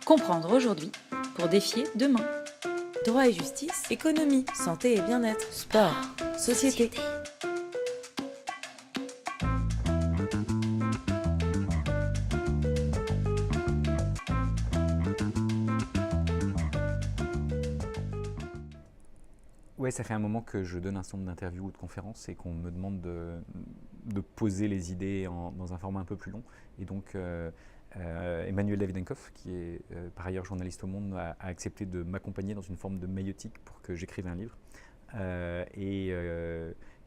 Comprendre aujourd'hui pour défier demain. Droit et justice, économie, santé et bien-être, sport, société. Ouais, ça fait un moment que je donne un certain nombre d'interviews ou de conférences et qu'on me demande de poser les idées dans un format un peu plus long. Et donc, Emmanuel Davidenkoff, qui est par ailleurs journaliste au Monde, a accepté de m'accompagner dans une forme de maïeutique pour que j'écrive un livre.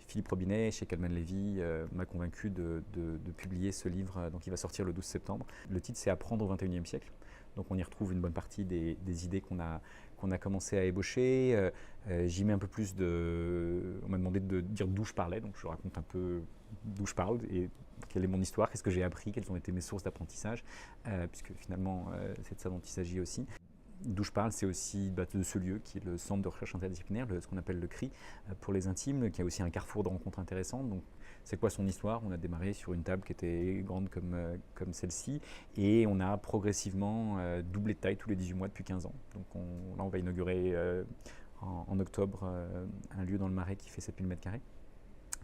Philippe Robinet, chez Calman Levy, m'a convaincu de publier ce livre, donc il va sortir le 12 septembre. Le titre, c'est Apprendre au XXIe siècle. Donc on y retrouve une bonne partie des idées qu'on a commencé à ébaucher. J'y mets un peu plus on m'a demandé de dire d'où je parlais, donc je raconte un peu d'où je parle et quelle est mon histoire, qu'est-ce que j'ai appris, quelles ont été mes sources d'apprentissage, puisque finalement c'est de ça dont il s'agit aussi. D'où je parle, c'est aussi de ce lieu qui est le Centre de recherche interdisciplinaire, ce qu'on appelle le CRI pour les intimes, qui a aussi un carrefour de rencontres intéressantes. Donc, c'est quoi son histoire? On a démarré sur une table qui était grande comme celle-ci et on a progressivement doublé de taille tous les 18 mois depuis 15 ans. Donc là, on va inaugurer en octobre un lieu dans le Marais qui fait 7000 m².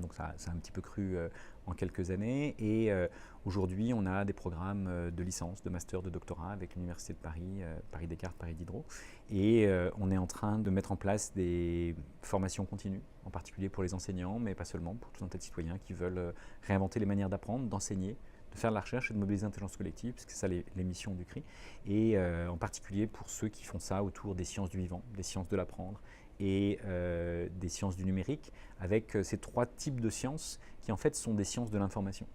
Donc ça a un petit peu cru en quelques années et aujourd'hui on a des programmes de licence, de master, de doctorat avec l'Université de Paris, Paris Descartes, Paris Diderot et on est en train de mettre en place des formations continues, en particulier pour les enseignants mais pas seulement, pour tout un tas de citoyens qui veulent réinventer les manières d'apprendre, d'enseigner, de faire de la recherche et de mobiliser l'intelligence collective, parce que c'est ça les missions du CRI, et en particulier pour ceux qui font ça autour des sciences du vivant, des sciences de l'apprendre, et des sciences du numérique, avec ces trois types de sciences qui en fait sont des sciences de l'information.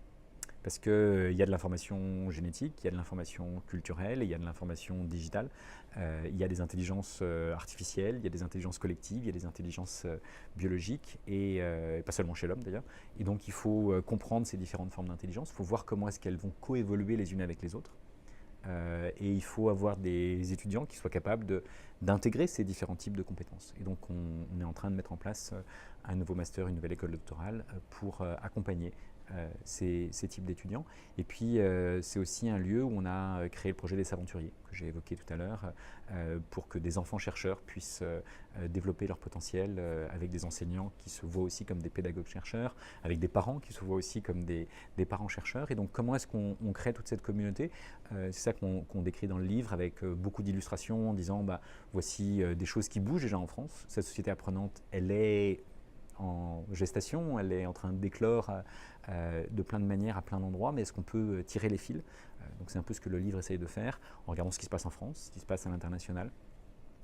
Parce qu'il y a de l'information génétique, il y a de l'information culturelle, il y a de l'information digitale, il y a des intelligences artificielles, il y a des intelligences collectives, il y a des intelligences biologiques, et pas seulement chez l'homme d'ailleurs. Et donc il faut comprendre ces différentes formes d'intelligence, il faut voir comment est-ce qu'elles vont coévoluer les unes avec les autres. Et il faut avoir des étudiants qui soient capables d'intégrer ces différents types de compétences. Et donc on est en train de mettre en place un nouveau master, une nouvelle école doctorale pour accompagner ces types d'étudiants. Et puis c'est aussi un lieu où on a créé le projet des aventuriers que j'ai évoqué tout à l'heure pour que des enfants chercheurs puissent développer leur potentiel avec des enseignants qui se voient aussi comme des pédagogues chercheurs, avec des parents qui se voient aussi comme des parents chercheurs. Et donc comment est-ce qu'on crée toute cette communauté? C'est ça qu'on décrit dans le livre avec beaucoup d'illustrations en disant voici des choses qui bougent déjà en France. Cette société apprenante, elle est en gestation, elle est en train d'éclore de plein de manières à plein d'endroits, mais est-ce qu'on peut tirer les fils? Donc c'est un peu ce que le livre essaye de faire en regardant ce qui se passe en France, ce qui se passe à l'international,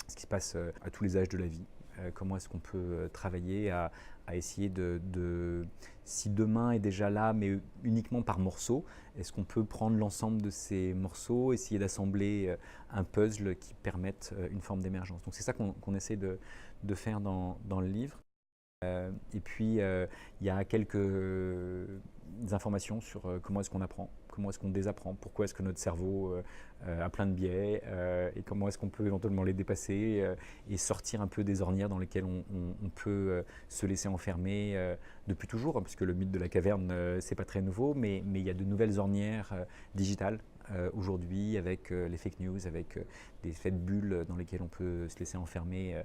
ce qui se passe à tous les âges de la vie. Comment est-ce qu'on peut travailler à essayer si demain est déjà là, mais uniquement par morceaux, est-ce qu'on peut prendre l'ensemble de ces morceaux, essayer d'assembler un puzzle qui permette une forme d'émergence. Donc c'est ça qu'on essaie de faire dans le livre. Et puis, il y a quelques informations sur comment est-ce qu'on apprend, comment est-ce qu'on désapprend, pourquoi est-ce que notre cerveau a plein de biais et comment est-ce qu'on peut éventuellement les dépasser et sortir un peu des ornières dans lesquelles on peut se laisser enfermer depuis toujours, hein, puisque le mythe de la caverne, c'est pas très nouveau, mais il y a de nouvelles ornières digitales aujourd'hui avec les fake news, avec des effets de bulles dans lesquels on peut se laisser enfermer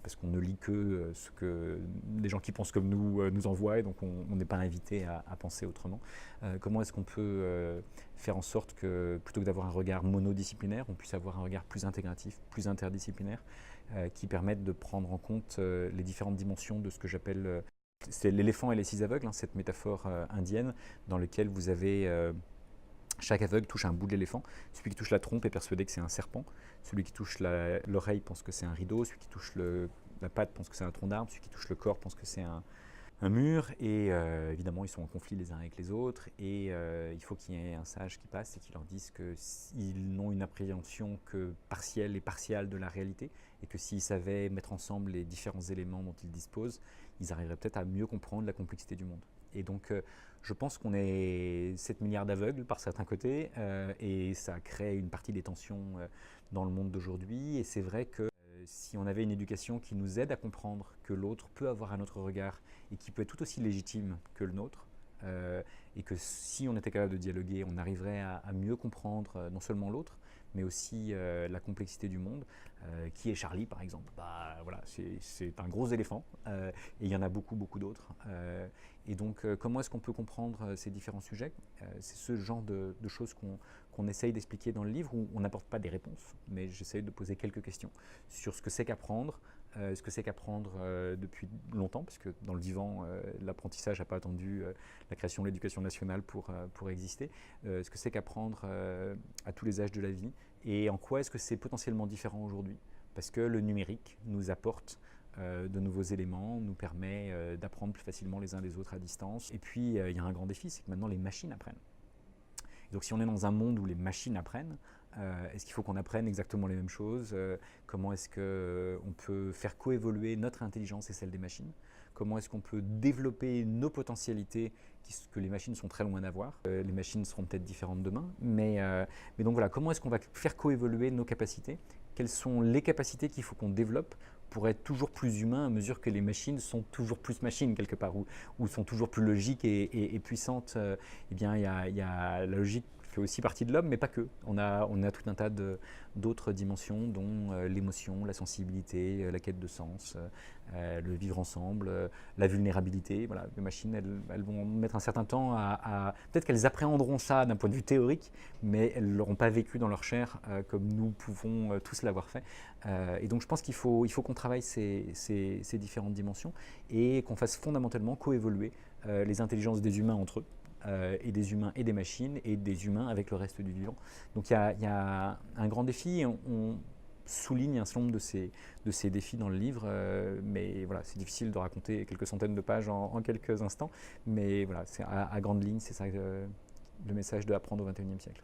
parce qu'on ne lit que ce que des gens qui pensent comme nous nous envoient, et donc on n'est pas invité à penser autrement. Comment est-ce qu'on peut faire en sorte que plutôt que d'avoir un regard monodisciplinaire, on puisse avoir un regard plus intégratif, plus interdisciplinaire, qui permette de prendre en compte les différentes dimensions de ce que j'appelle c'est l'éléphant et les 6 aveugles, hein, cette métaphore indienne dans laquelle vous avez chaque aveugle touche un bout de l'éléphant. Celui qui touche la trompe est persuadé que c'est un serpent. Celui qui touche l'oreille pense que c'est un rideau. Celui qui touche la patte pense que c'est un tronc d'arbre. Celui qui touche le corps pense que c'est un mur. Et évidemment, ils sont en conflit les uns avec les autres. Et il faut qu'il y ait un sage qui passe et qui leur dise qu'ils n'ont une appréhension que partielle et partiale de la réalité. Et que s'ils savaient mettre ensemble les différents éléments dont ils disposent, ils arriveraient peut-être à mieux comprendre la complexité du monde. Et donc, je pense qu'on est 7 milliards d'aveugles par certains côtés et ça crée une partie des tensions dans le monde d'aujourd'hui. Et c'est vrai que si on avait une éducation qui nous aide à comprendre que l'autre peut avoir un autre regard et qui peut être tout aussi légitime que le nôtre, et que si on était capable de dialoguer, on arriverait à mieux comprendre non seulement l'autre, mais aussi la complexité du monde. Qui est Charlie, par exemple? Voilà, c'est un gros éléphant, et il y en a beaucoup, beaucoup d'autres. Et donc, comment est-ce qu'on peut comprendre ces différents sujets? C'est ce genre de choses qu'on essaye d'expliquer dans le livre, où on n'apporte pas des réponses, mais j'essaye de poser quelques questions sur ce que c'est qu'apprendre, ce que c'est qu'apprendre depuis longtemps, parce que dans le vivant, l'apprentissage n'a pas attendu la création de l'éducation nationale pour exister, ce que c'est qu'apprendre à tous les âges de la vie, et en quoi est-ce que c'est potentiellement différent aujourd'hui, parce que le numérique nous apporte de nouveaux éléments, nous permet d'apprendre plus facilement les uns des autres à distance. Et puis, il y a un grand défi, c'est que maintenant les machines apprennent. Et donc si on est dans un monde où les machines apprennent, est-ce qu'il faut qu'on apprenne exactement les mêmes choses? Comment est-ce qu'on peut faire coévoluer notre intelligence et celle des machines? Comment est-ce qu'on peut développer nos potentialités que les machines sont très loin d'avoir? Les machines seront peut-être différentes demain, mais donc voilà, comment est-ce qu'on va faire coévoluer nos capacités? Quelles sont les capacités qu'il faut qu'on développe pour être toujours plus humain à mesure que les machines sont toujours plus machines quelque part, ou sont toujours plus logiques et puissantes? Eh bien, il y a la logique fait aussi partie de l'homme, mais pas que. On a tout un tas d'autres dimensions, dont l'émotion, la sensibilité, la quête de sens, le vivre ensemble, la vulnérabilité. Voilà, les machines, elles vont mettre un certain temps peut-être qu'elles appréhenderont ça d'un point de vue théorique, mais elles ne l'auront pas vécu dans leur chair comme nous pouvons tous l'avoir fait. Et donc je pense qu'il faut qu'on travaille ces différentes dimensions et qu'on fasse fondamentalement coévoluer les intelligences des humains entre eux, et des humains et des machines, et des humains avec le reste du vivant. Donc il y a un grand défi, on souligne un certain nombre de ces défis dans le livre, mais voilà, c'est difficile de raconter quelques centaines de pages en quelques instants, mais voilà, à grande ligne, c'est ça le message de Apprendre au XXIe siècle.